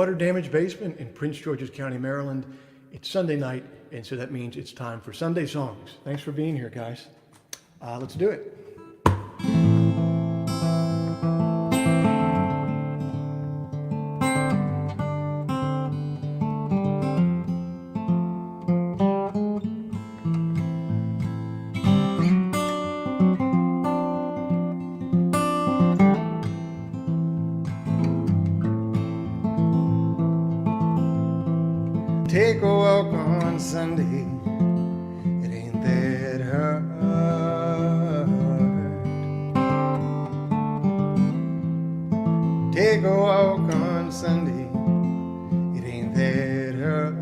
water damaged basement in Prince George's County, Maryland. It's Sunday night, and so that means it's time for Sunday songs. Thanks for being here, guys. Let's do it. Take a walk on Sunday, it ain't that hard. Take a walk on Sunday, it ain't that hard.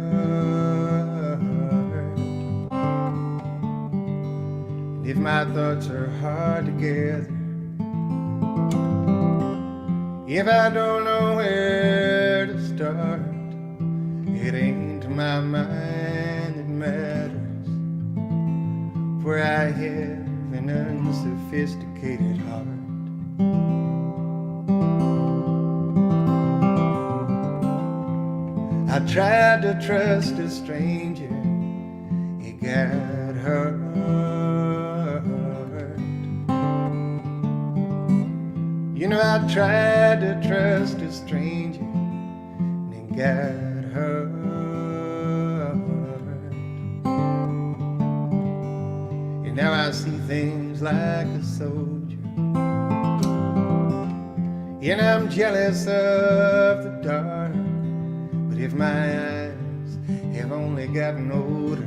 And if my thoughts are hard to gather, if I don't know where to start, it ain't my mind that matters, for I have an unsophisticated heart. I tried to trust a stranger, it got hurt. You know, I tried to trust a stranger, and it got hurt. And now I see things like a soldier, and I'm jealous of the dark. But if my eyes have only gotten older,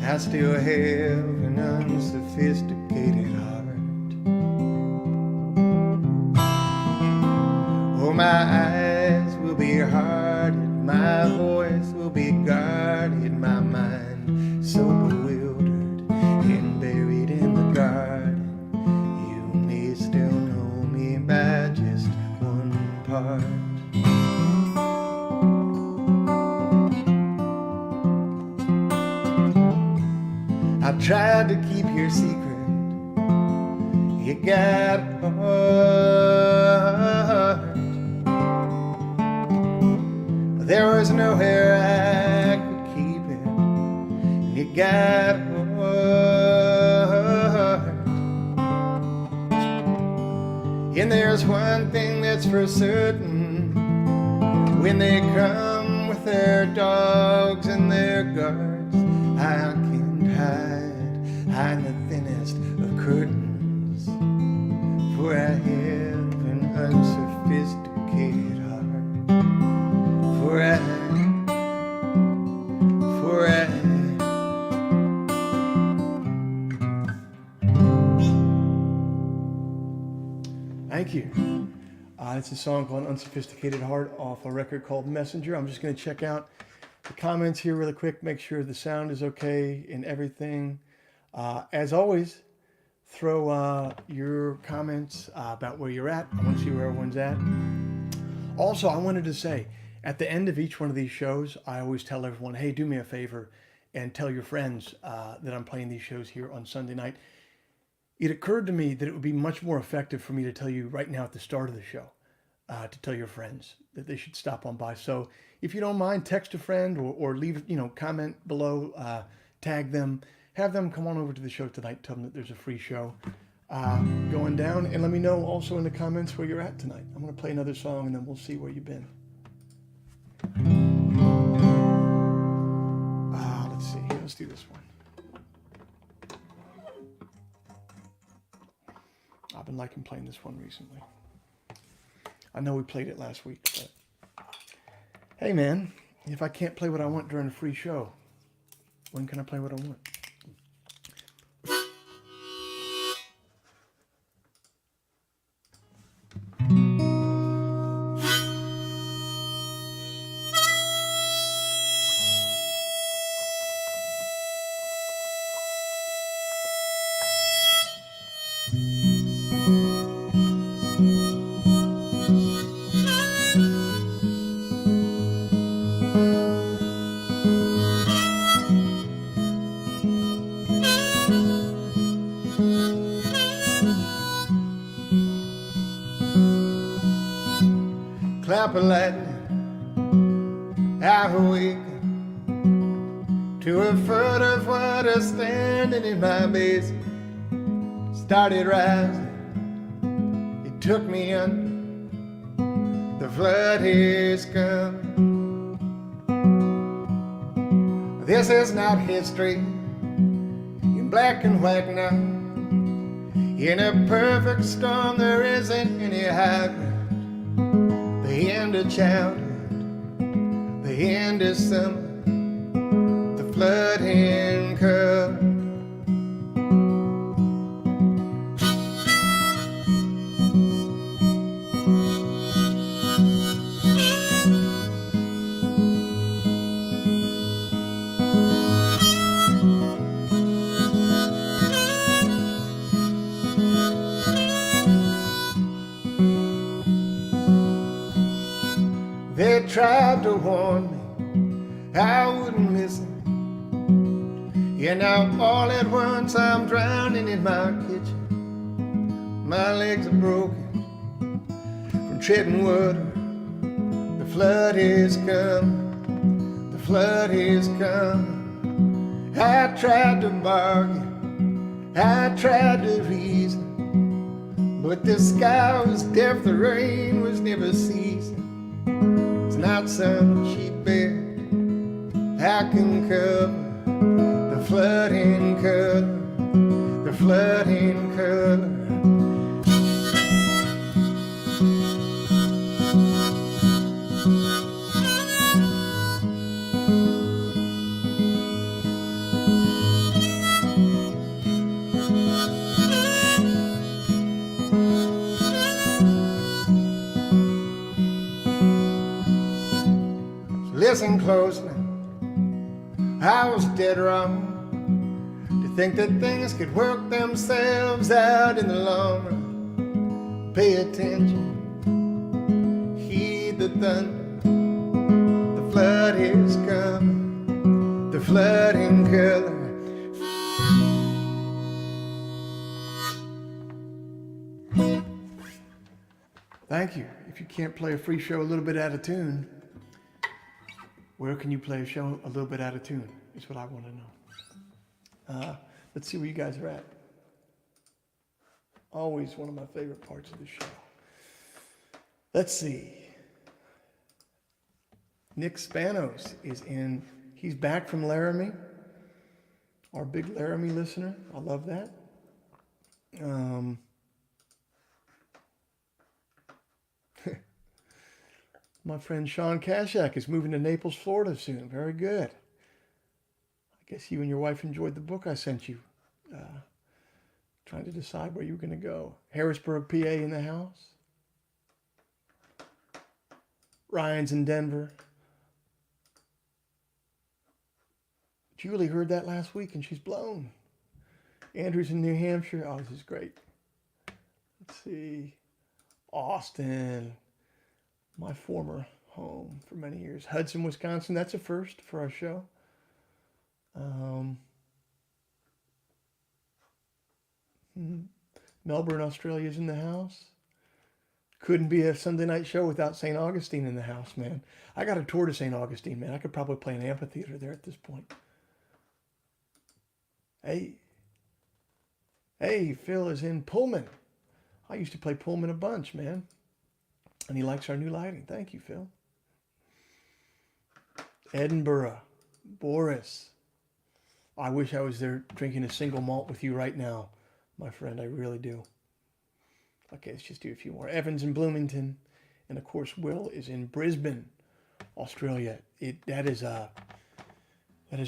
I still have an unsophisticated heart. Oh, my eyes will be hearted, my voice will be guarded, my mind so bewildered and buried in the garden. You may still know me by just one part. I tried to keep your secret, it got hard. There was nowhere I could keep it, and it got hard. And there's one thing that's for certain, when they come with their dogs and their guards, I can't hide behind the thinnest of curtains, for I have an unsophisticated heart. For Thank you. It's a song called Unsophisticated Heart off a record called Messenger. I'm just going to check out the comments here really quick, make sure the sound is okay and everything. As always, throw your comments about where you're at. I want to see where everyone's at. Also, I wanted to say, at the end of each one of these shows, I always tell everyone, hey, do me a favor and tell your friends that I'm playing these shows here on Sunday night. It occurred to me that it would be much more effective for me to tell you right now at the start of the show, to tell your friends that they should stop on by. So if you don't mind, text a friend or leave, comment below, tag them, have them come on over to the show tonight, tell them that there's a free show going down, and let me know also in the comments where you're at tonight. I'm going to play another song and then we'll see where you've been. Let's see, let's do this one. I've been liking playing this one recently. I know we played it last week, but hey man, if I can't play what I want during a free show, when can I play what I want? drop of lightning, I awaken to a foot of water standing in my basement. Started rising, it took me under. The flood has come. This is not history in black and white now. In a perfect storm there isn't any high ground. The end of childhood, the end of summer, the flood had come. They tried to warn me I wouldn't miss it. Yeah, now all at once I'm drowning in my kitchen. My legs are broken from treading water. The flood is come, the flood is come. I tried to bargain, I tried to reason, but the sky was deaf, the rain was never ceasing. It's not some cheap bed I can cover the flood in color, the flood in color. Listen close now, I was dead wrong to think that things could work themselves out in the long run. Pay attention, heed the thunder, the flood is coming, the flood in color. Thank you. If you can't play a free show a little bit out of tune, where can you play a show a little bit out of tune? Is what I want to know. Let's see where you guys are at. Always one of my favorite parts of the show. Let's see. Nick Spanos is in. He's back from Laramie. Our big Laramie listener. I love that. My friend Sean Kashak is moving to Naples, Florida soon. Very good. I guess you and your wife enjoyed the book I sent you. Trying to decide where you were going to go. Harrisburg, PA in the house. Ryan's in Denver. Julie heard that last week and she's blown. Andrew's in New Hampshire. Oh, this is great. Let's see. Austin. My former home for many years. Hudson, Wisconsin. That's a first for our show. Melbourne, Australia is in the house. Couldn't be a Sunday night show without St. Augustine in the house, man. I got a tour to St. Augustine, man. I could probably play an amphitheater there at this point. Hey, Phil is in Pullman. I used to play Pullman a bunch, man. And he likes our new lighting. Thank you, Phil. Edinburgh. Boris. I wish I was there drinking a single malt with you right now, my friend. I really do. Okay, let's just do a few more. Evan's in Bloomington. And, of course, Will is in Brisbane, Australia. That is a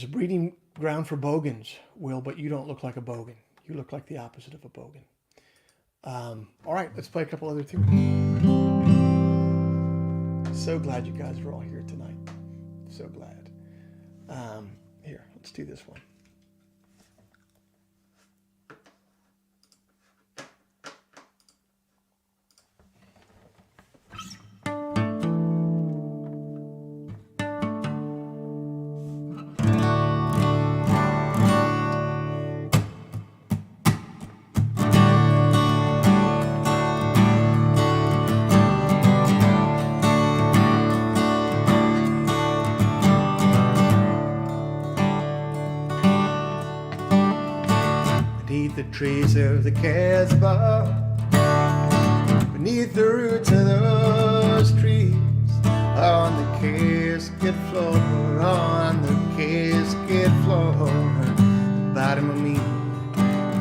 breeding ground for bogans, Will, but you don't look like a bogan. You look like the opposite of a bogan. All right, let's play a couple other tunes. So glad you guys are all here tonight. So glad. Here, let's do this one. beneath the trees of the Casbah, beneath the roots of those trees, on the casket floor, on the casket floor, the bottom of me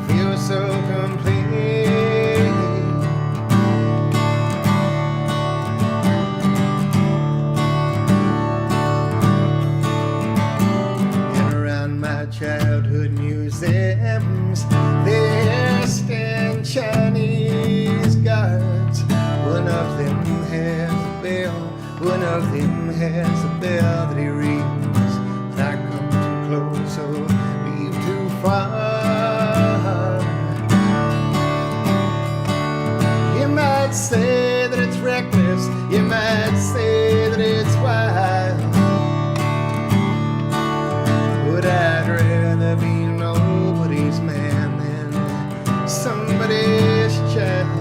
feels so complete. And around my childhood museums, there stand Chinese gods. One of them has a bell, one of them has a bell that he rings. When I come too close or leave too far, you might say that it's reckless, you might say that it's wild, but I'd rather be nobody's man than somebody's child.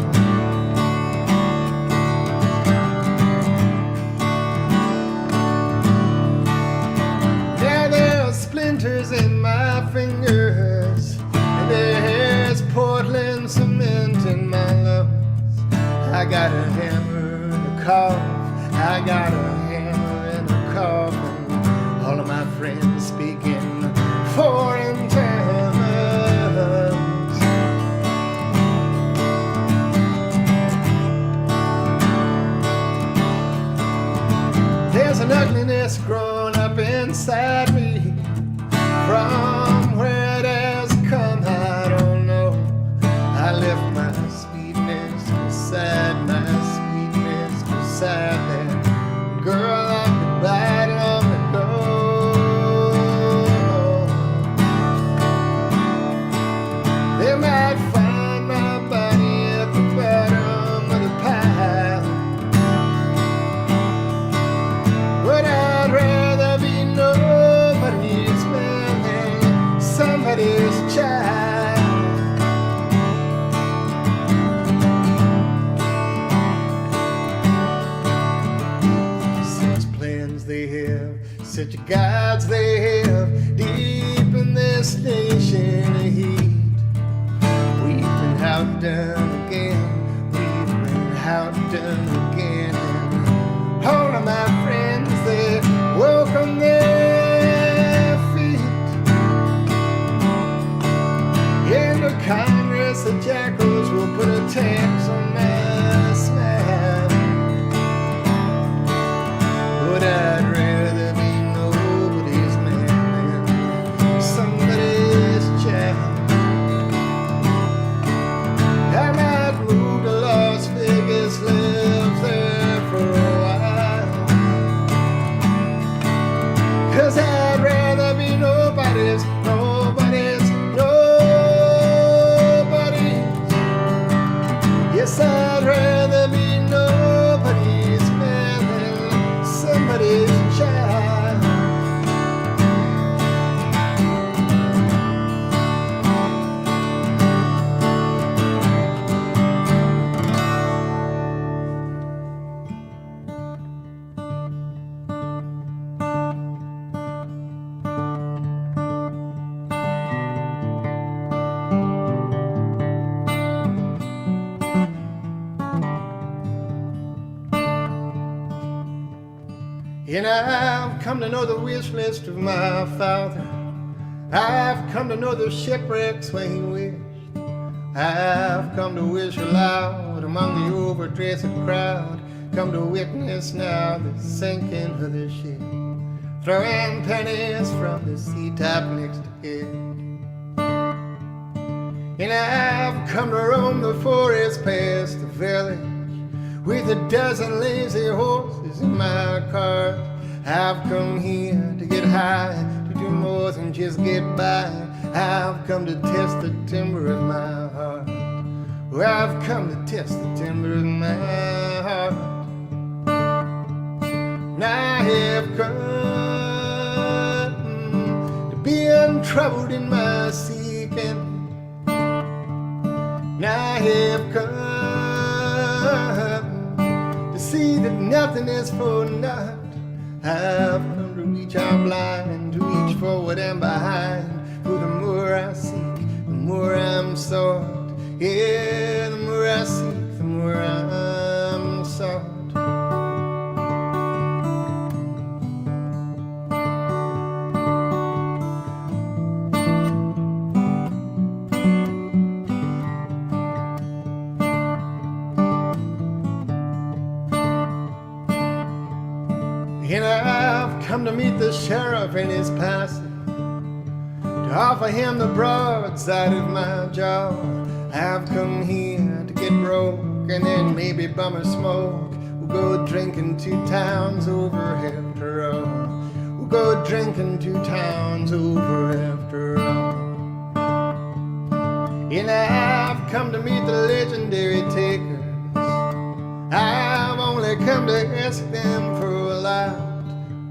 In my fingers, and there's Portland cement in my lungs. I got a hammer and a cough, I got a hammer and a cough, and all of my friends speaking foreign tongues. There's an ugliness growing up inside me. From where it has come, I don't know. I left my sweetness beside that girl I could bite long ago. They might find my body at the bottom of the pile, but I'd rather be nobody's man than somebody's child. Such plans they have, such gods they have, deep in this nation of heat. We've been outdone again, we've been outdone again. And all of my friends, they welcome their feet. In the Congress, the jackals will put a tax on my smile, but I'd rather be nobody's man than somebody's child. I might move to Las Vegas, live there for a while, 'cause I'd rather be nobody's. Yes, I'd rather be nobody's man than somebody's child. And I've come to know the wish list of my father. I've come to know the shipwrecks where he wished. I've come to wish aloud among the overdressed crowd. Come to witness now the sinking of the ship, throwing pennies from the sea top next to it. And I've come to roam the forest past the village with a dozen lazy horses in my cart. I've come here to get high, to do more than just get by. I've come to test the timber of my heart. Well, I've come to test the timber of my heart. And I have come to be untroubled in my seeking. And I have come to see that nothing is for naught. I've come to reach out blind, to reach forward and behind. For the more I seek, the more I'm come to meet the sheriff in his passing, to offer him the broadside of my jaw. I've come here to get broke and then maybe bum or smoke. We'll go drinking 2 towns over after all. We'll go drinking 2 towns over after all. And I've come to meet the legendary takers. I've only come to ask them for a lot.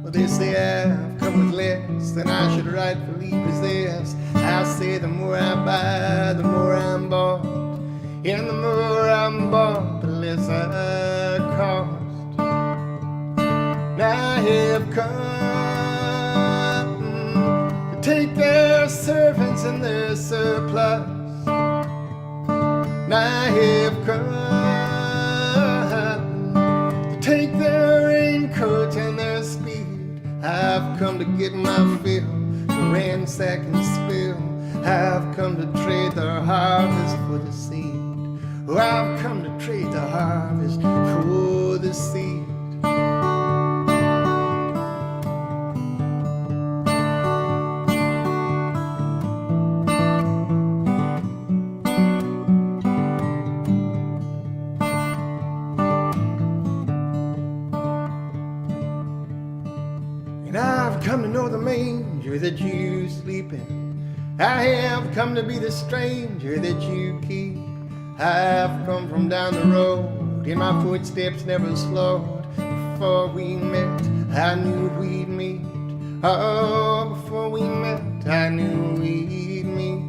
Well, they say I've come with less than I should rightfully possess. I say the more I buy, the more I'm bought, and the more I'm bought, the less I cost. Now I have come to take their servants and their surplus. Now I have come to take their raincoats and their speed. I've come to get my fill, to ransack and spill. I've come to trade the harvest for the seed. Oh, I've come to trade the harvest for the seed. And I've come to know the manger that you sleep in. I have come to be the stranger that you keep. I've come from down the road, and my footsteps never slowed. Before we met, I knew we'd meet. Oh, before we met, I knew we'd meet.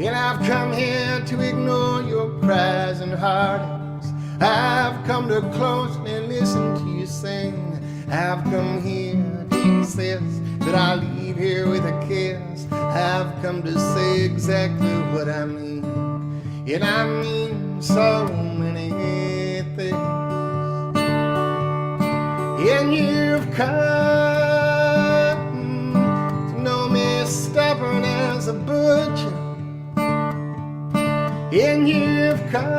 And I've come here to ignore your cries and heartaches. I've come to closely listen to you sing. I've come here to insist that I leave here with a kiss. I've come to say exactly what I mean, and I mean so many things. And you've come to know me stubborn as a butcher, and you've come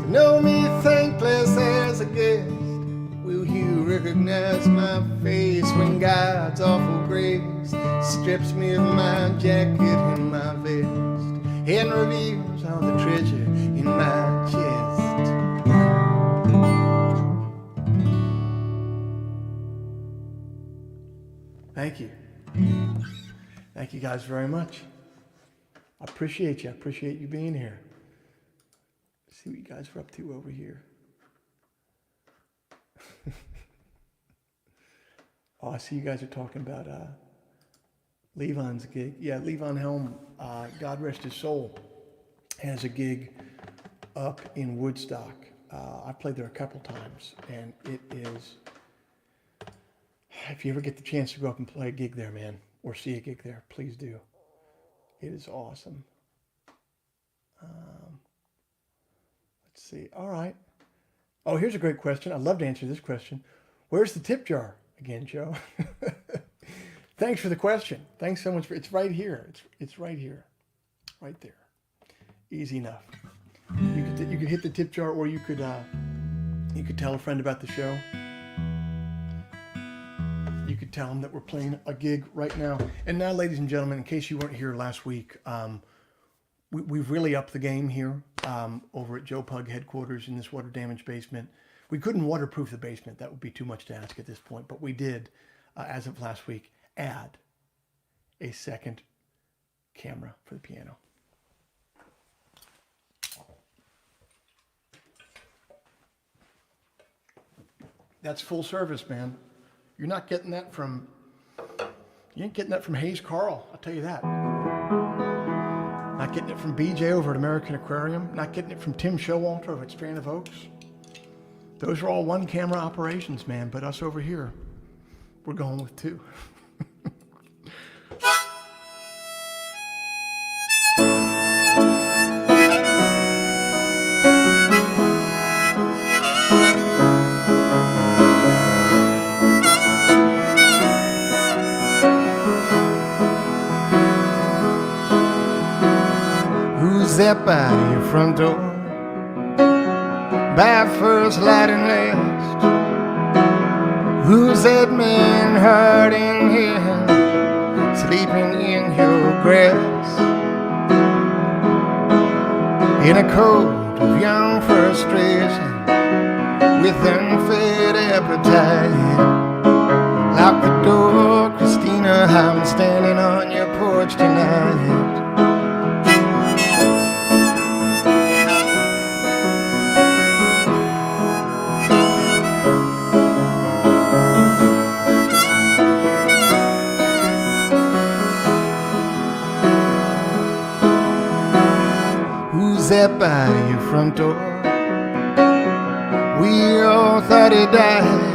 to know me thankless as a guest. Will you recognize my face when God's awful grace strips me of my jacket and my vest and reveals all the treasure in my chest? Thank you. Thank you guys very much. I appreciate you. I appreciate you being here. Let's see what you guys are up to over here. Oh, I see you guys are talking about Levon's gig. Yeah, Levon Helm, God rest his soul, has a gig up in Woodstock. I've played there a couple times, and it is, if you ever get the chance to go up and play a gig there, man, or see a gig there, please do. It is awesome. Let's see. All right. Oh, here's a great question. I'd love to answer this question. Where's the tip jar? Again, Joe. Thanks for the question. Thanks so much for it's right here. It's right here. Right there. Easy enough. You could hit the tip jar, or you could tell a friend about the show. You could tell them that we're playing a gig right now. And now, ladies and gentlemen, in case you weren't here last week, we've really upped the game here over at Joe Pug headquarters in this water damaged basement. We couldn't waterproof the basement. That would be too much to ask at this point. But we did, as of last week, add a second camera for the piano. That's full service, man. You're not getting that from, you ain't getting that from Hayes Carl, I'll tell you that. Not getting it from BJ over at American Aquarium. Not getting it from Tim Showalter over at Strand of Oaks. Those are all one camera operations, man, but us over here, we're going with two. Who's that by your front door? By first light and last, Who's that man hiding here, sleeping in your grass? In a coat of young frustration, with unfed appetite. Lock the door, Christina, I'm standing on your porch tonight. Who's that by your front door? We all thought he died.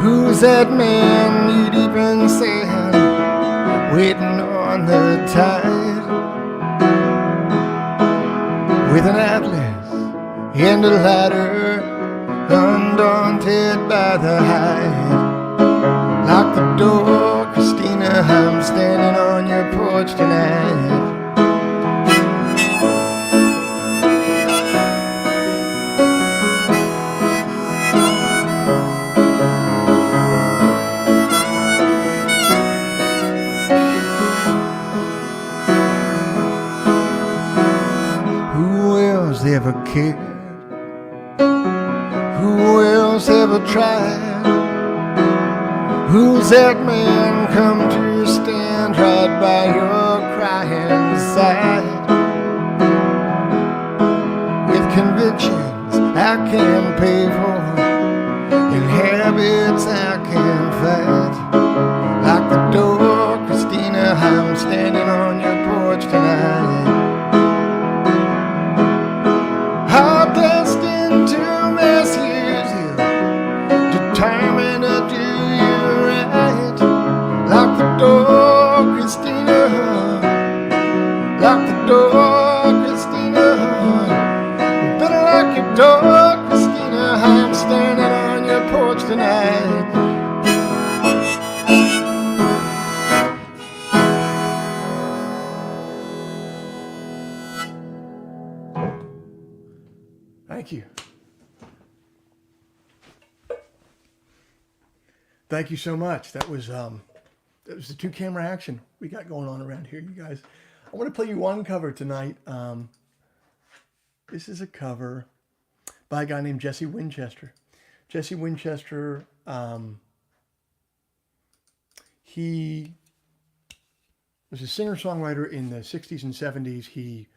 Who's that man you deep inside, waiting on the tide? With an atlas and a ladder, undaunted by the height. Lock the door, Christina, I'm standing on your porch tonight. Ever cared? Who else ever tried? Who's that man come to stand right by your crying side? With convictions I can pay for, and habits I can fight. Lock the door, Christina, I'm standing on your porch tonight. How destined to misuse you, determined to do you right. Lock the door, Christina. Lock the door, Christina. Better lock your door, Christina. I'm standing on your porch tonight. Thank you. Thank you so much. That was the 2-camera action we got going on around here, you guys. I want to play you one cover tonight. This is a cover by a guy named Jesse Winchester. Jesse Winchester, he was a singer-songwriter in the 60s and 70s. He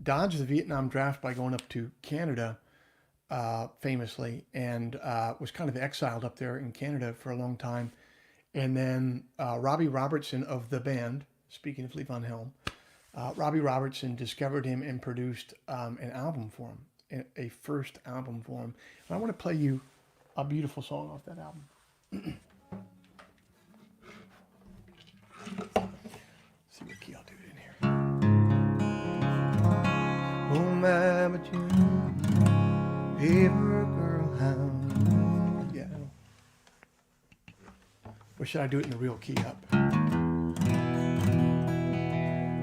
dodged the Vietnam draft by going up to Canada, famously, and was kind of exiled up there in Canada for a long time. And then Robbie Robertson of the band, speaking of Lee Von Helm, Robbie Robertson discovered him and produced an album for him, a first album for him. And I want to play you a beautiful song off that album. See what key I'll do it in here. Oh my, but you paper girl, how? Yeah. Or should I do it in the real key up?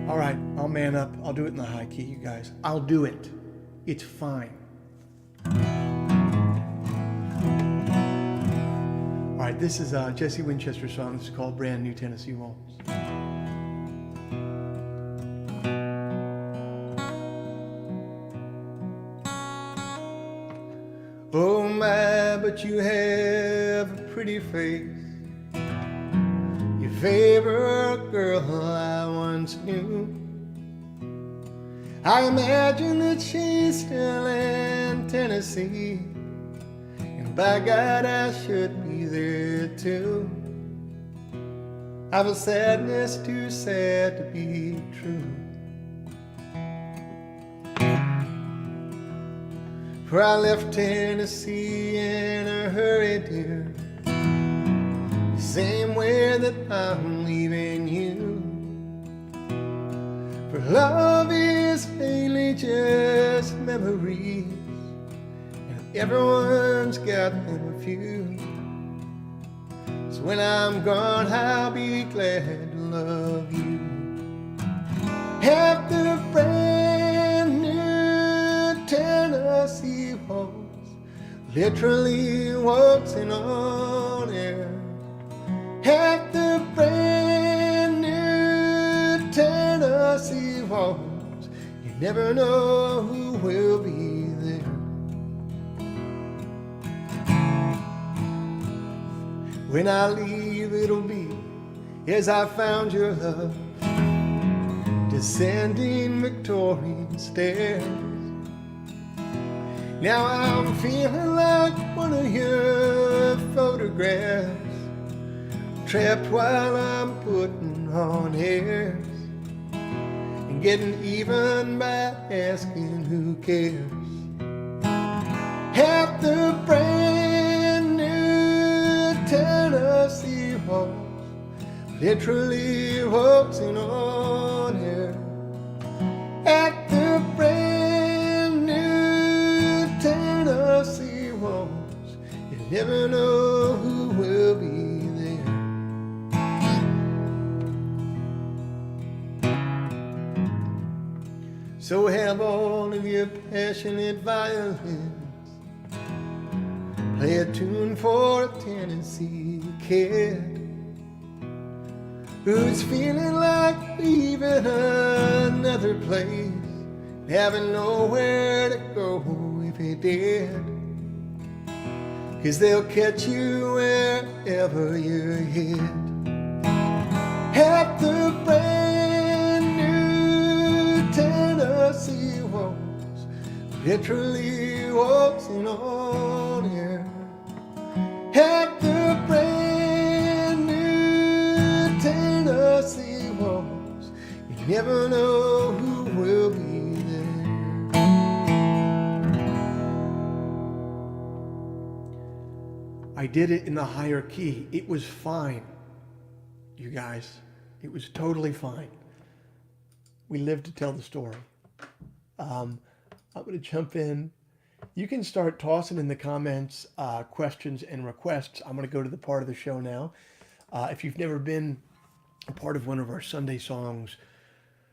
All right, I'll man up. I'll do it in the high key, you guys. I'll do it. It's fine. All right, this is Jesse Winchester's song. This is called Brand New Tennessee Waltz. Oh my, but you have a pretty face. Your favorite girl I once knew. I imagine that she's still in Tennessee, and by God I should be there too. I've a sadness too sad to be true. For I left Tennessee in a hurry, dear, the same way that I'm leaving you. For love is mainly just memories, and everyone's got them a few. So when I'm gone, I'll be glad to love you. After brand new Tennessee waltz, literally waltzing on air at the brand new Tennessee Waltz. You never know who will be there. When I leave, it'll be as I found your love, descending Victorian stairs. Now I'm feeling like one of your photographs, trapped while I'm putting on airs, and getting even by asking who cares. At the brand new Tennessee Waltz, literally waltzing on air. At the brand new Tennessee Waltz, you never know who will be there. So have all of your passionate violins, play a tune for a Tennessee kid who's feeling like leaving another place, having nowhere to go if he did. 'Cause they'll catch you wherever you're hid. At the brand new Tennessee Waltz, literally waltzing on air. At the brand new Tennessee Waltz, you never know who will be there. I did it in the higher key. It was fine, you guys. It was totally fine. We lived to tell the story. I'm going to jump in. You can start tossing in the comments questions and requests. I'm going to go to the part of the show now. If you've never been a part of one of our Sunday Songs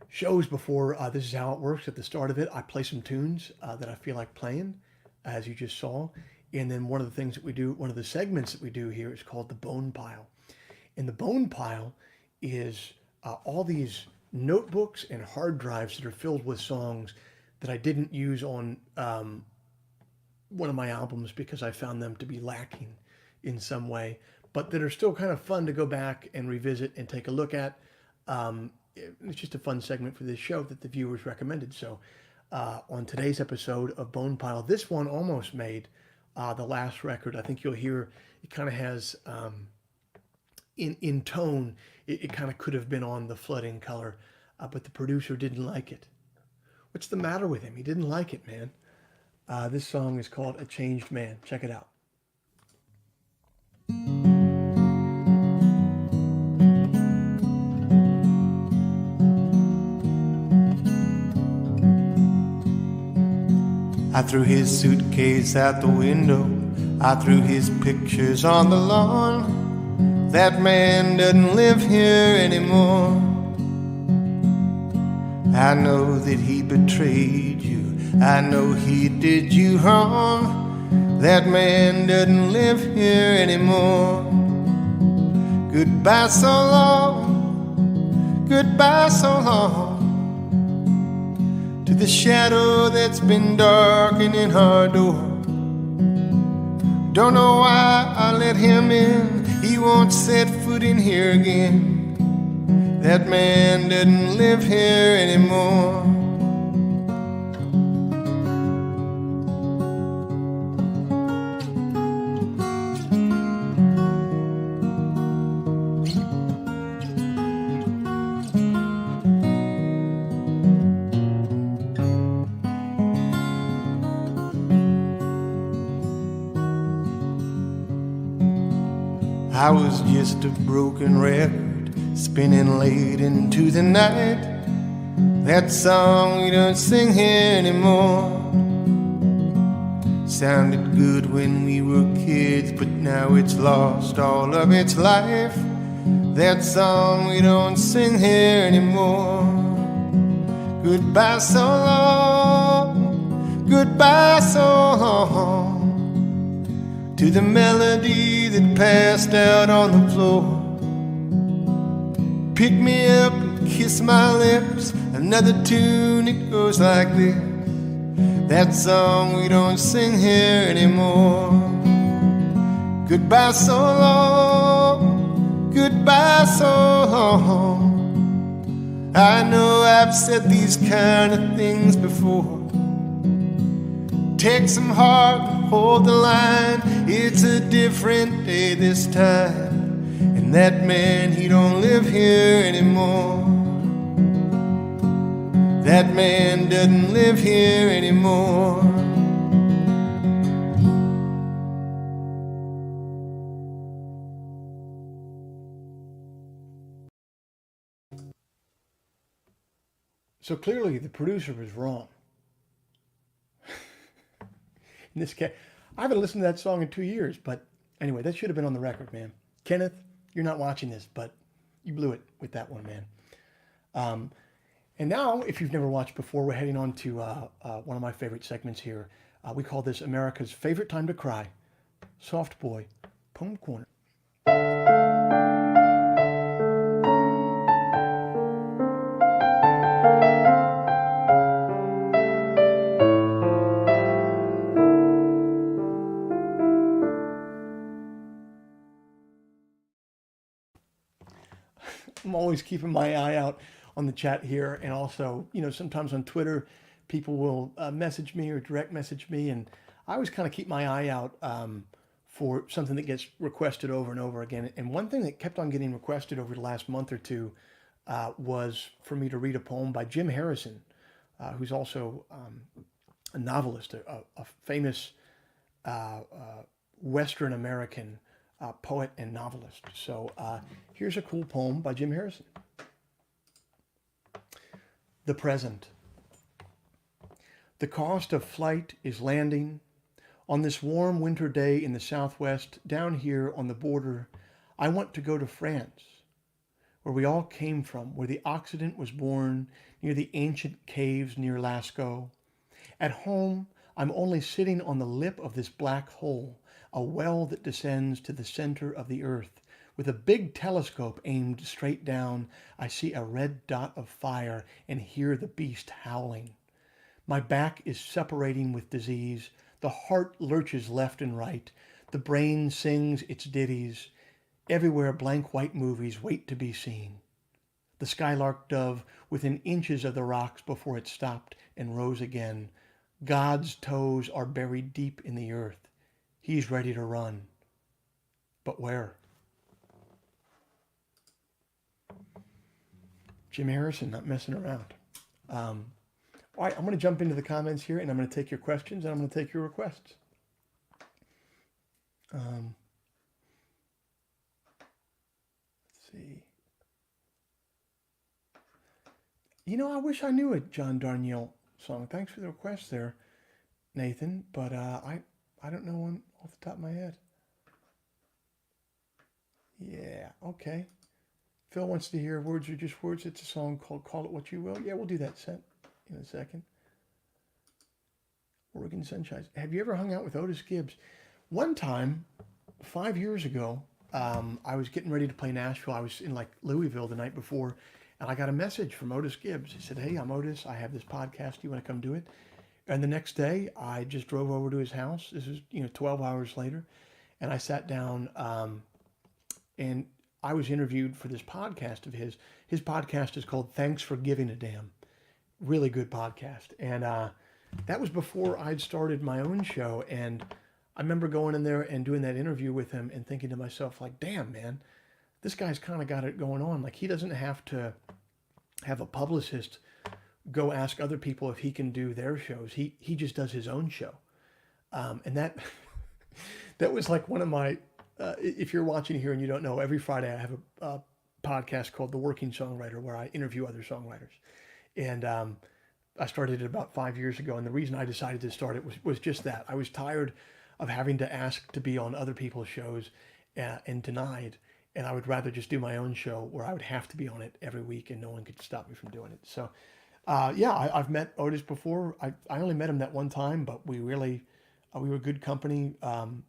shows before, this is how it works. At the start of it, I play some tunes that I feel like playing, as you just saw. And then one of the things that we do, one of the segments that we do here is called the Bone Pile. And the Bone Pile is all these notebooks and hard drives that are filled with songs that I didn't use on one of my albums because I found them to be lacking in some way, but that are still kind of fun to go back and revisit and take a look at. It's just a fun segment for this show that the viewers recommended. So on today's episode of Bone Pile, this one almost made the last record. I think you'll hear it kind of has, in tone, it kind of could have been on the Flooding Color, but the producer didn't like it. What's the matter with him? He didn't like it, man. This song is called A Changed Man. Check it out. I threw his suitcase out the window, I threw his pictures on the lawn. That man doesn't live here anymore. I know that he betrayed you, I know he did you wrong. That man doesn't live here anymore. Goodbye so long, goodbye so long, to the shadow that's been darkening our door. Don't know why I let him in, he won't set foot in here again. That man doesn't live here anymore. I was just a broken record, spinning late into the night. That song we don't sing here anymore. Sounded good when we were kids, but now it's lost all of its life. That song we don't sing here anymore. Goodbye so long, goodbye so long, to the melody that passed out on the floor. Pick me up and kiss my lips, another tune, it goes like this. That song we don't sing here anymore. Goodbye so long, goodbye so long. I know I've said these kind of things before. Take some heart and hold the line. It's a different day this time. And that man, he don't live here anymore. That man doesn't live here anymore. So clearly the producer was wrong. In this case, I haven't listened to that song in 2 years, but anyway, that should have been on the record, man. Kenneth, you're not watching this, but you blew it with that one, man. And now, if you've never watched before, we're heading on to one of my favorite segments here. We call this America's Favorite Time to Cry. Soft Boy, Poem Corner. I'm always keeping my eye out on the chat here, and also, sometimes on Twitter, people will message me or direct message me, and I always kind of keep my eye out for something that gets requested over and over again. And one thing that kept on getting requested over the last month or two was for me to read a poem by Jim Harrison, who's also a novelist, a famous Western American poet and novelist. So here's a cool poem by Jim Harrison. The Present. The cost of flight is landing. On this warm winter day in the Southwest, down here on the border, I want to go to France, where we all came from, where the Occident was born, near the ancient caves near Lascaux. At home, I'm only sitting on the lip of this black hole, a well that descends to the center of the earth. With a big telescope aimed straight down, I see a red dot of fire and hear the beast howling. My back is separating with disease. The heart lurches left and right. The brain sings its ditties. Everywhere blank white movies wait to be seen. The skylark dove within inches of the rocks before it stopped and rose again. God's toes are buried deep in the earth. He's ready to run. But where? Jim Harrison, not messing around. All right, I'm going to jump into the comments here, and I'm going to take your questions, and I'm going to take your requests. Let's see. I wish I knew a John Darnielle song. Thanks for the request there, Nathan, but I don't know one off the top of my head. Yeah, okay. Phil wants to hear Words Are Just Words. It's a song called Call It What You Will. Yeah, we'll do that in a second. Oregon Sunshine. Have you ever hung out with Otis Gibbs? One time, 5 years ago, I was getting ready to play Nashville. I was in Louisville the night before, and I got a message from Otis Gibbs. He said, "Hey, I'm Otis. I have this podcast. Do you want to come do it?" And the next day, I just drove over to his house. This was 12 hours later, and I sat down, and I was interviewed for this podcast of his. His podcast is called Thanks for Giving a Damn. Really good podcast. And that was before I'd started my own show. And I remember going in there and doing that interview with him and thinking to myself, damn, man, this guy's kind of got it going on. He doesn't have to have a publicist go ask other people if he can do their shows. He just does his own show. And that was one of my, if you're watching here and you don't know, every Friday I have a podcast called The Working Songwriter where I interview other songwriters. And I started it about 5 years ago. And the reason I decided to start it was just that. I was tired of having to ask to be on other people's shows and denied. And I would rather just do my own show where I would have to be on it every week and no one could stop me from doing it. So, I've met Otis before. I only met him that one time, but we were good company.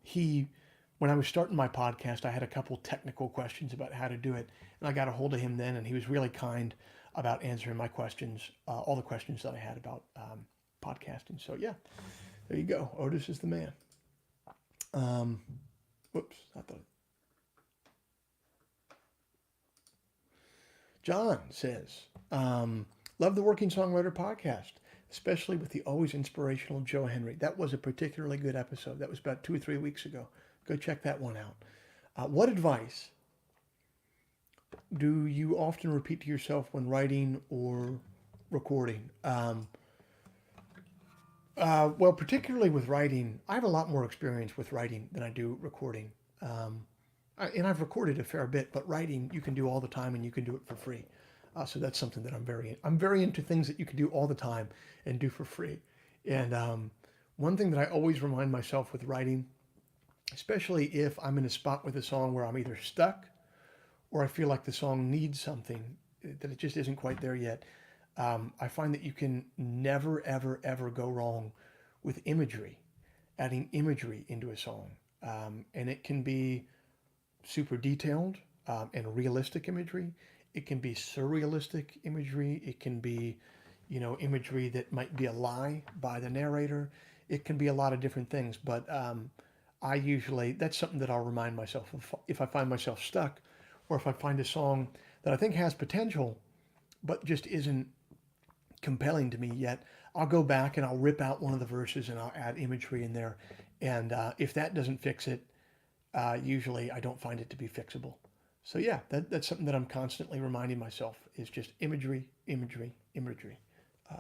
He when I was starting my podcast, I had a couple technical questions about how to do it, and I got a hold of him then, and he was really kind about answering my questions, all the questions that I had about podcasting. So yeah, there you go. Otis is the man. Whoops, I thought. John says, love the Working Songwriter podcast, especially with the always inspirational Joe Henry. That was a particularly good episode. That was about 2 or 3 weeks ago. Go check that one out. What advice do you often repeat to yourself when writing or recording? Well, particularly with writing, I have a lot more experience with writing than I do recording. And I've recorded a fair bit, but writing you can do all the time, and you can do it for free. So that's something that I'm very into things that you can do all the time and do for free. And one thing that I always remind myself with writing, especially if I'm in a spot with a song where I'm either stuck or I feel like the song needs something, that it just isn't quite there yet, I find that you can never, ever, ever go wrong with imagery, adding imagery into a song. And it can be super detailed and realistic imagery. It can be surrealistic imagery. It can be, imagery that might be a lie by the narrator. It can be a lot of different things, but that's something that I'll remind myself of if I find myself stuck, or if I find a song that I think has potential, but just isn't compelling to me yet. I'll go back and I'll rip out one of the verses and I'll add imagery in there. And if that doesn't fix it, usually I don't find it to be fixable. So yeah, that's something that I'm constantly reminding myself is just imagery, imagery, imagery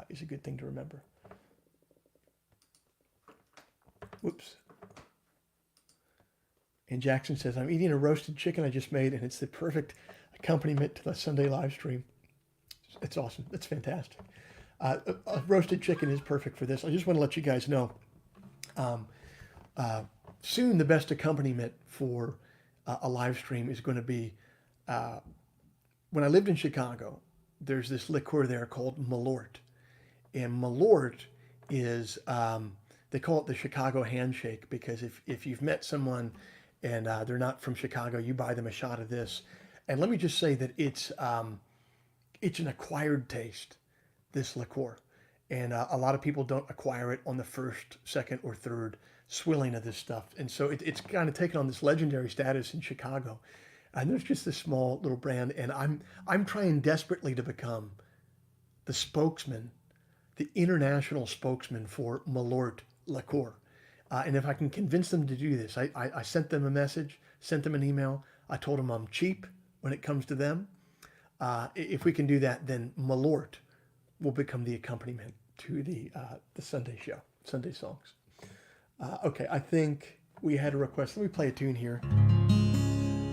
is a good thing to remember. Whoops. And Jackson says, I'm eating a roasted chicken I just made, and it's the perfect accompaniment to the Sunday live stream. It's awesome. That's fantastic. A roasted chicken is perfect for this. I just want to let you guys know, soon the best accompaniment for a live stream is going to be, when I lived in Chicago, there's this liqueur there called Malort. And Malort is, they call it the Chicago handshake, because if you've met someone and they're not from Chicago, you buy them a shot of this. And let me just say that it's an acquired taste, this liqueur. And a lot of people don't acquire it on the first, second, or third swilling of this stuff. And so it's kind of taken on this legendary status in Chicago. And there's just this small little brand, and I'm trying desperately to become the spokesman, the international spokesman for Malort liqueur. And if I can convince them to do this, I sent them a message, sent them an email. I told them I'm cheap when it comes to them. If we can do that, then Malort will become the accompaniment to the Sunday show, Sunday songs. Okay, I think we had a request. Let me play a tune here.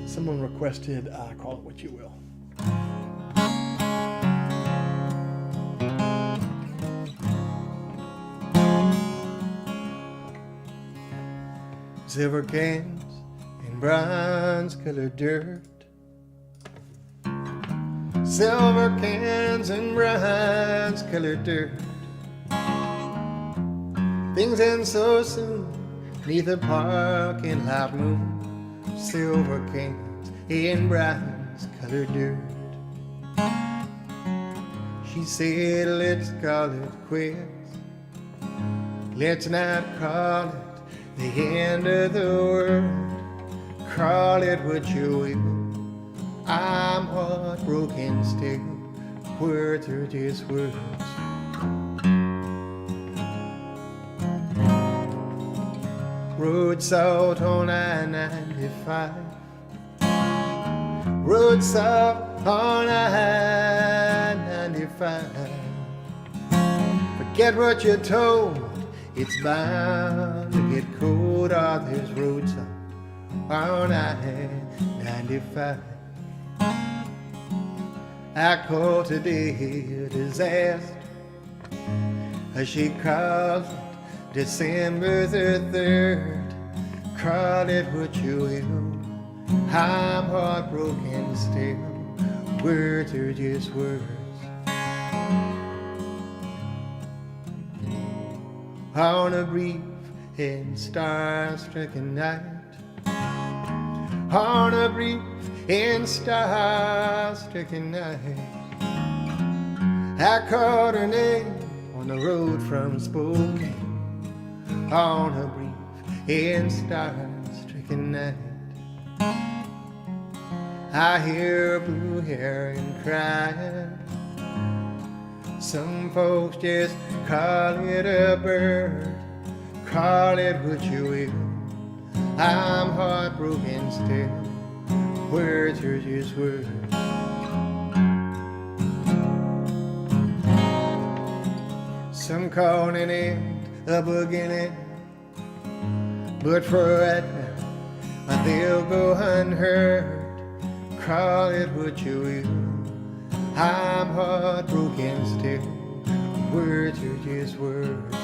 Someone requested, call it what you will. Silver cans and bronze-colored dirt. Silver cans and bronze-colored dirt. Things end so soon, neath the parking lot moon. Silver cans and bronze-colored dirt. She said, let's call it quits. Let's not call it the end of the world. Call it what you will. I'm heartbroken still. Words are just words. Road salt on I-95. Road salt on I-95. Forget what you're told. It's bound to get cold. All there's road salt on I-95. I call today a disaster. She calls it December the 3rd. Call it what you will. I'm heartbroken still. Words are just words. On a brief and star-stricken night, on a brief and star-stricken night. I called her name on the road from Spokane on a brief and star-stricken night. I hear blue heron crying. Some folks just call it a bird. Call it what you will. I'm heartbroken still. Words are just words. Some call an end a beginning, but for right now they'll go unheard. Call it what you will. I'm heartbroken still. Words are just words.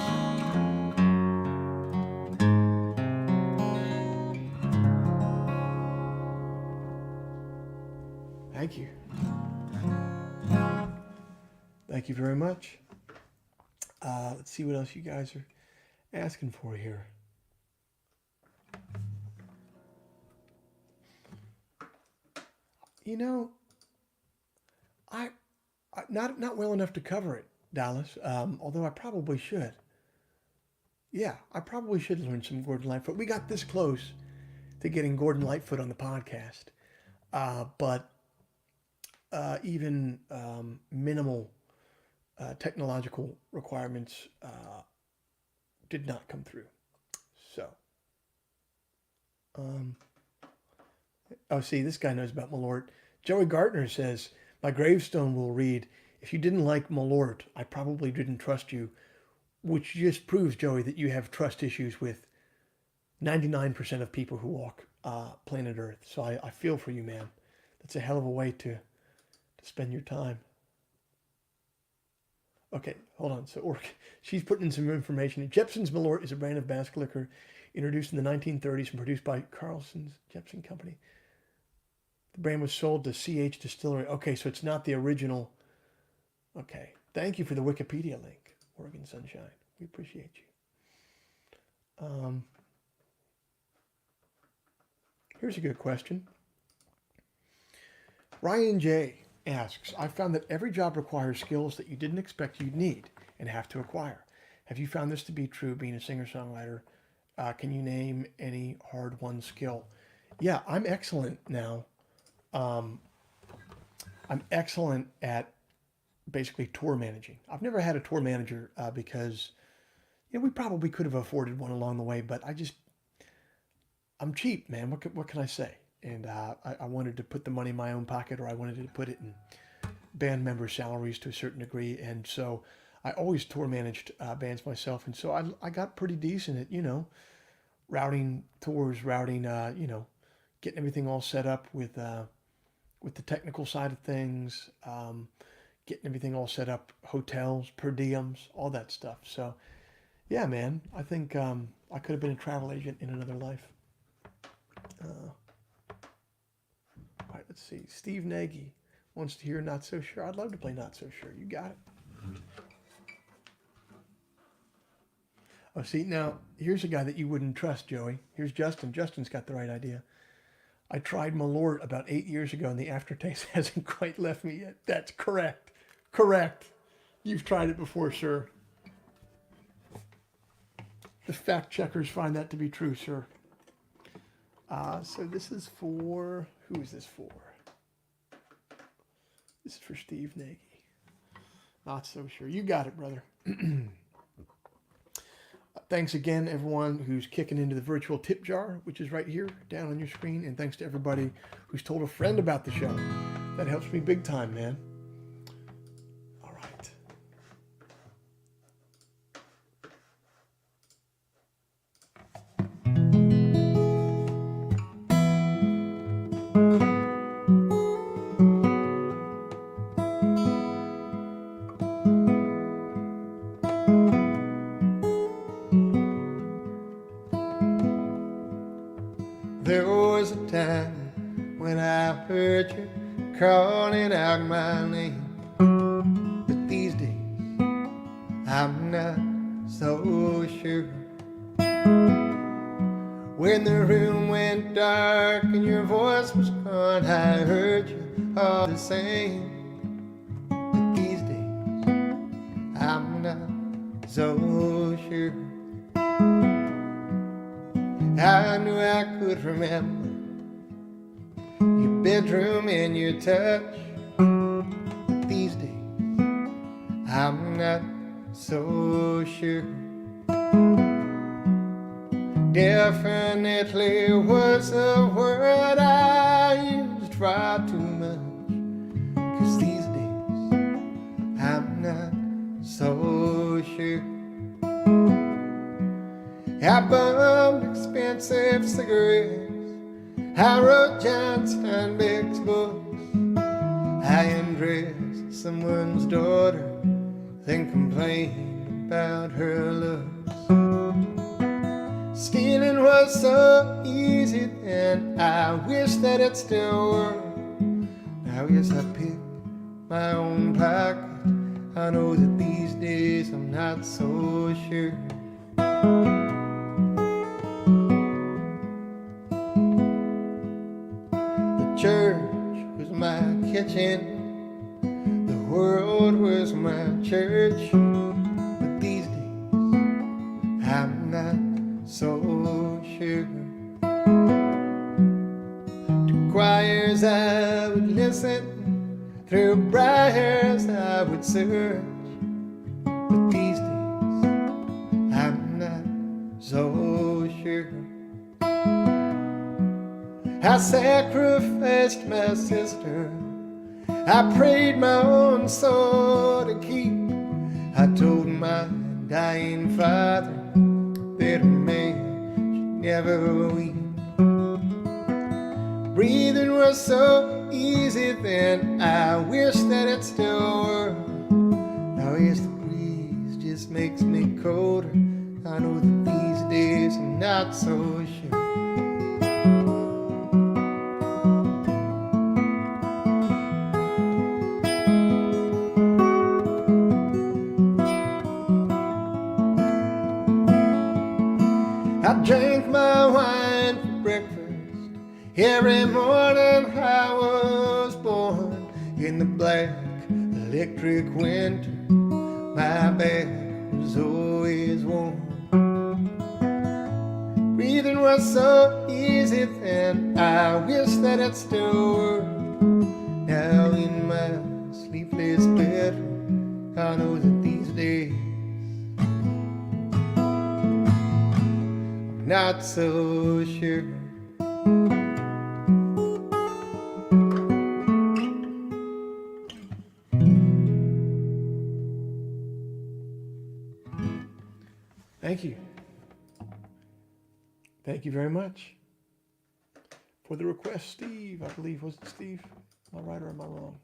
Thank you. Thank you very much. Let's see what else you guys are asking for here. You know, I not well enough to cover it, Dallas. Although I probably should. Yeah, I probably should learn some Gordon Lightfoot. We got this close to getting Gordon Lightfoot on the podcast, but even minimal technological requirements did not come through. So, oh, see, this guy knows about Malort. Joey Gartner says, my gravestone will read, if you didn't like Malort, I probably didn't trust you, which just proves, Joey, that you have trust issues with 99% of people who walk planet Earth. So I feel for you, man. That's a hell of a way to spend your time. Okay, hold on. So she's putting in some information. Jepson's Malort is a brand of Basque liquor introduced in the 1930s and produced by Carlson's Jepson Company. The brand was sold to CH Distillery. Okay, so it's not the original. Okay, thank you for the Wikipedia link, Oregon Sunshine. We appreciate you. Here's a good question. Ryan J. asks, I found that every job requires skills that you didn't expect you'd need and have to acquire. Have you found this to be true being a singer-songwriter? Can you name any hard-won skill? Yeah, I'm excellent now. I'm excellent at basically tour managing. I've never had a tour manager because, you know, we probably could have afforded one along the way, but I'm cheap, man. What can I say? And I wanted to put the money in my own pocket, or I wanted to put it in band member salaries to a certain degree. And so I always tour managed bands myself. And so I got pretty decent at, you know, routing tours, getting everything all set up with the technical side of things, getting everything all set up, hotels, per diems, all that stuff. So yeah, man, I think I could have been a travel agent in another life. All right, let's see. Steve Nagy wants to hear Not So Sure. I'd love to play Not So Sure. You got it. Oh, see, now, here's a guy that you wouldn't trust, Joey. Here's Justin. Justin's got the right idea. I tried Malort about 8 years ago, and the aftertaste hasn't quite left me yet. That's correct. Correct. You've tried it before, sir. The fact checkers find that to be true, sir. So this is for, who is this for? This is for Steve Nagy. Not so sure. You got it, brother. Thanks again, everyone who's kicking into the virtual tip jar, which is right here down on your screen. And thanks to everybody who's told a friend about the show. That helps me big time, man. All right. There was a time when I heard you calling out my name, but these days I'm not so sure. When the room went dark and your voice was gone, I heard you all the same. But these days, I'm not so sure. I knew I could remember your bedroom and your touch. But these days, I'm not so sure. Definitely was a word I used far too much. 'Cause these days I'm not so sure. I bummed expensive cigarettes, I wrote John Steinbeck's books, I undressed someone's daughter, then complained about her looks. Stealing was so easy then, I wish that it still were. Now yes, I pick my own pocket, I know that these days I'm not so sure. The church was my kitchen, the world was my church, but these days I'm not so sure. To choirs I would listen, through briars I would search, but these days I'm not so sure. I sacrificed my sister, I prayed my own soul to keep. I told my dying father that a man should never weep. Breathing was so easy then, I wish that it still were. Now yes, the breeze just makes me colder, I know that these days I'm not so sure. I drank my wine for breakfast, every morning I was born. In the black electric winter, my back was always warm. Breathing was so easy then, I wish that it still were. Now in my sleepless bedroom, I know that these days not so sure. Thank you. Thank you very much for the request, Steve. I believe, was it Steve? Am I right or am I wrong?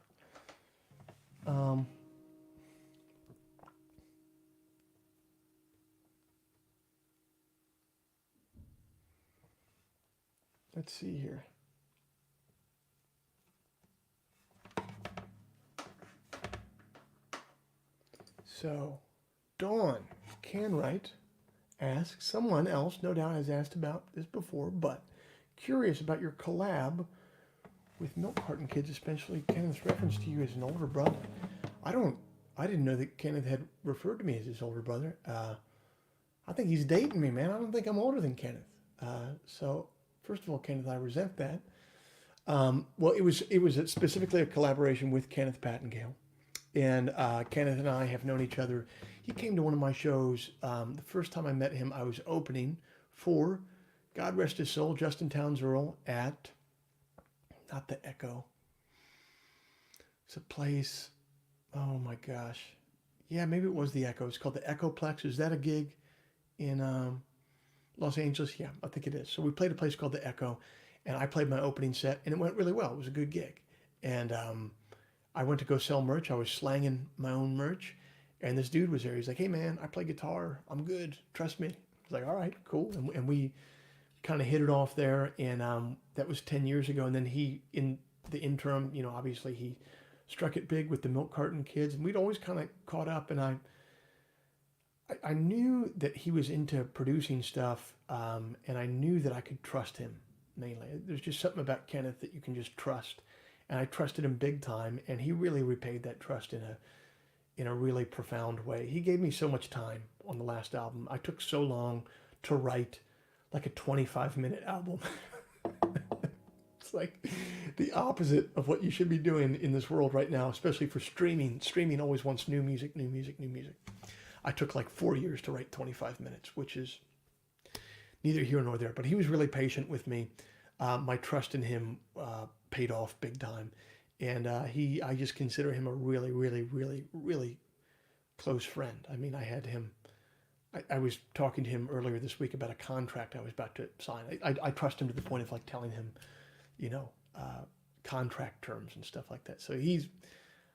Let's see here. So, Dawn Canwright asks, someone else no doubt has asked about this before, but curious about your collab with Milk Carton Kids, especially Kenneth's reference to you as an older brother. I didn't know that Kenneth had referred to me as his older brother. I think he's dating me, man. I don't think I'm older than Kenneth. So first of all, Kenneth, I resent that. Well, it was specifically a collaboration with Kenneth Pattengale. And Kenneth and I have known each other. He came to one of my shows. The first time I met him, I was opening for, God rest his soul, Justin Townes Earl at, not the Echo. It's a place, oh my gosh. Yeah, maybe it was the Echo. It's called the Echoplex. Is that a gig in Los Angeles? Yeah, I think it is. So we played a place called the Echo, and I played my opening set, and it went really well. It was a good gig. And I went to go sell merch. I was slanging my own merch, and this dude was there. He's like, "Hey man, I play guitar. I'm good. Trust me." I was like, "All right, cool." And we kind of hit it off there, and that was 10 years ago. And then he, in the interim, you know, obviously he struck it big with the Milk Carton Kids, and we'd always kind of caught up. And I I knew that he was into producing stuff, and I knew that I could trust him mainly. There's just something about Kenneth that you can just trust, and I trusted him big time, and he really repaid that trust in a really profound way. He gave me so much time on the last album. I took so long to write like a 25-minute album. It's like the opposite of what you should be doing in this world right now, especially for streaming. Streaming always wants new music, new music, new music. I took like 4 years to write 25 minutes, which is neither here nor there. But he was really patient with me. My trust in him paid off big time. And I just consider him a really, really, really, really close friend. I mean, I had him, I was talking to him earlier this week about a contract I was about to sign. I trust him to the point of like telling him, you know, contract terms and stuff like that. So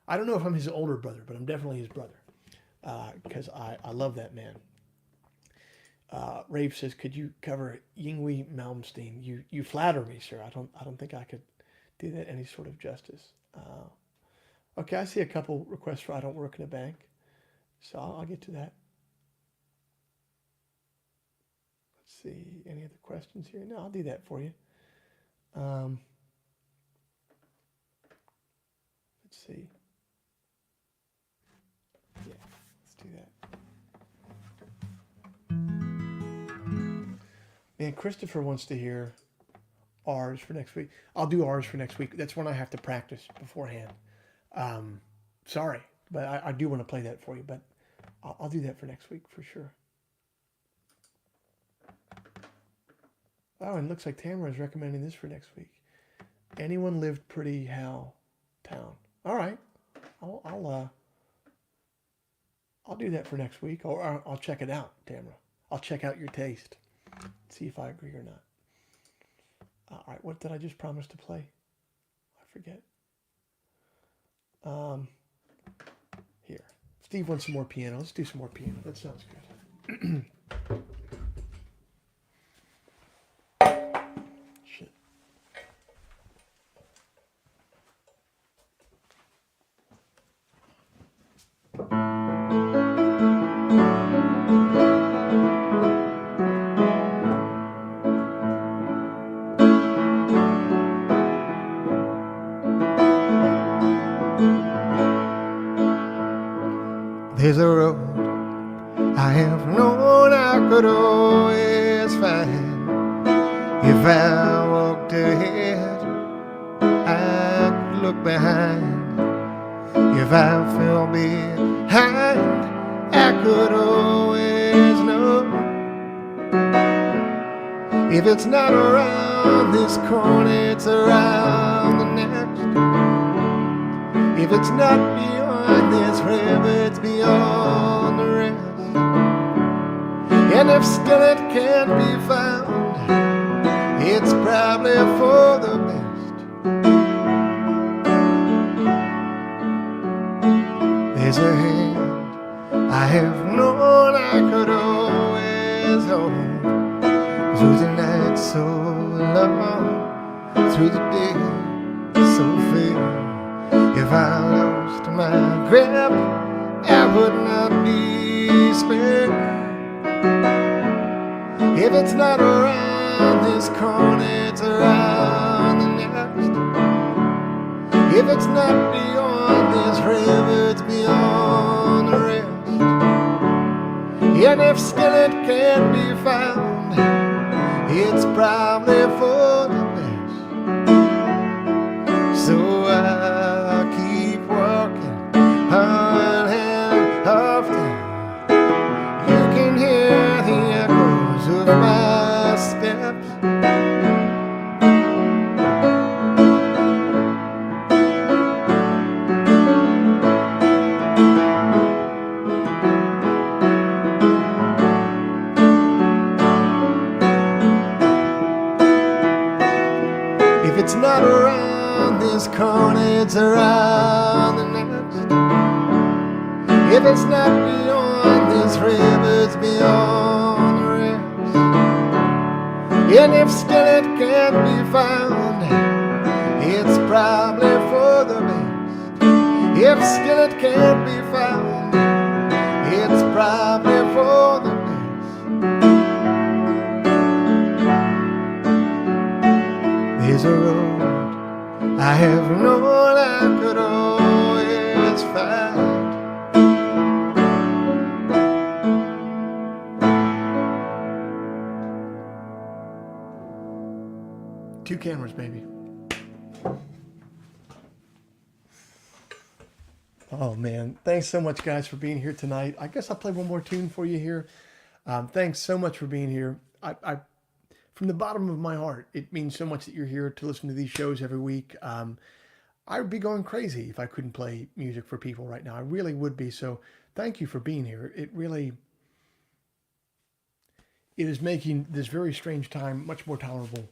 I don't know if I'm his older brother, but I'm definitely his brother. Because I love that man. Rafe says, "Could you cover Yngwie Malmsteen?" You flatter me, sir. I don't think I could do that any sort of justice. Okay, I see a couple requests for "I Don't Work in a Bank," so I'll get to that. Let's see, any other questions here? No, I'll do that for you. Let's see. Yeah. Do that. Man, Christopher wants to hear ours for next week. I'll do ours for next week. That's when I have to practice beforehand. Sorry, but I do want to play that for you, but I'll do that for next week for sure. Oh, and it looks like Tamara is recommending this for next week. Anyone lived pretty Hal Town. All right. I'll do that for next week, or I'll check it out, Tamara. I'll check out your taste, see if I agree or not. All right, what did I just promise to play? I forget. Here. Steve wants some more piano. Let's do some more piano. That sounds good. Shit. There's a road I have known I could always find. If I walked ahead, I could look behind. If I fell behind, I could always know. If it's not around this corner, it's around the next. If it's not beyond this river, it's beyond the rest. And if still it can't be found, it's probably for the best. There's a hand I have known I could always hold, through the night so long, through the day so fair. If I lost my grip, I would not be spared. If it's not around this corner, it's around the next. If it's not beyond this river, it's beyond the rest. And if still it can't be found, it's probably for the best. So I'll keep walking on and often. You can hear the echoes of my steps. If it's not around this corner, it's around the next. If it's not beyond this river, it's beyond the rest. And if still it can't be found, it's probably for the best. If still it can't be found, it's probably for is a road I have known I could always find. Two cameras, baby. Oh man, thanks so much, guys, for being here tonight. I guess I'll play one more tune for you here. Thanks so much for being here. From the bottom of my heart, it means so much that you're here to listen to these shows every week. I would be going crazy if I couldn't play music for people right now. I really would be. So thank you for being here. It is making this very strange time much more tolerable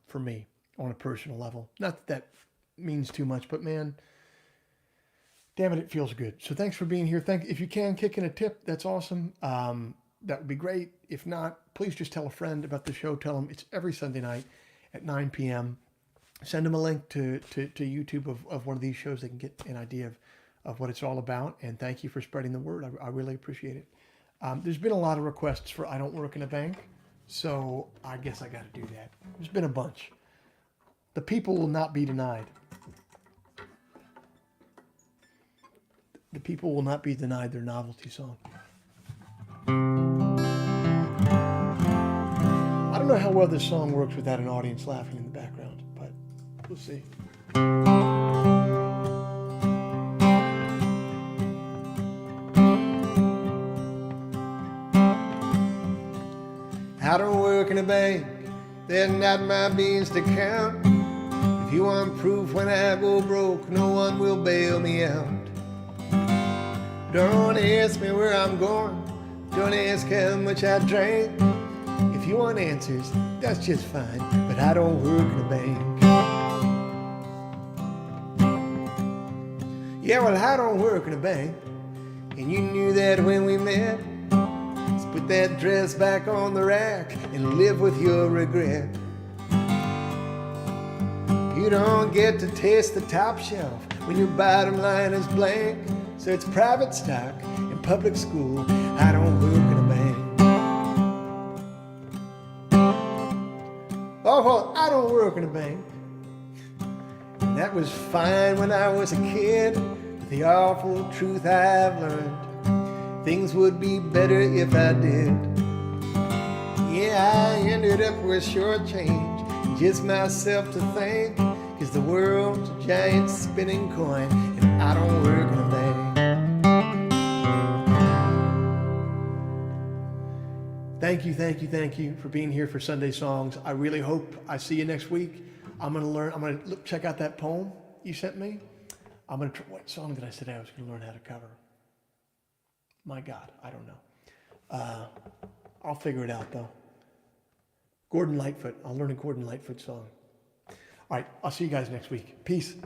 for me on a personal level. Not that that means too much, but man, damn it, it feels good. So thanks for being here. If you can kick in a tip, that's awesome. That would be great. If not, please just tell a friend about the show. Tell them it's every Sunday night at 9 p.m. Send them a link to YouTube of one of these shows. They can get an idea of what it's all about. And thank you for spreading the word. I really appreciate it. There's been a lot of requests for I Don't Work in a Bank, so I guess I got to do that. There's been a bunch. The people will not be denied. The people will not be denied their novelty song. I don't know how well this song works without an audience laughing in the background, but we'll see. I don't work in a bank, they're not my beans to count. If you want proof when I go broke, no one will bail me out. Don't ask me where I'm going, don't ask how much I drank. If you want answers, that's just fine, but I don't work in a bank. Yeah, well, I don't work in a bank, and you knew that when we met. Put that dress back on the rack and live with your regret. You don't get to taste the top shelf when your bottom line is blank. So it's private stock in public school. I don't work in a bank. Oh, well, I don't work in a bank. And that was fine when I was a kid. But the awful truth I've learned, things would be better if I did. Yeah, I ended up with short change, just myself to thank, 'cause the world's a giant spinning coin, and I don't work in a bank. Thank you for being here for Sunday Songs. I really hope I see you next week. I'm gonna check out that poem you sent me. What song did I say I was gonna learn how to cover? My God, I don't know. I'll figure it out, though. Gordon Lightfoot. I'll learn a Gordon Lightfoot song. All right, I'll see you guys next week. Peace.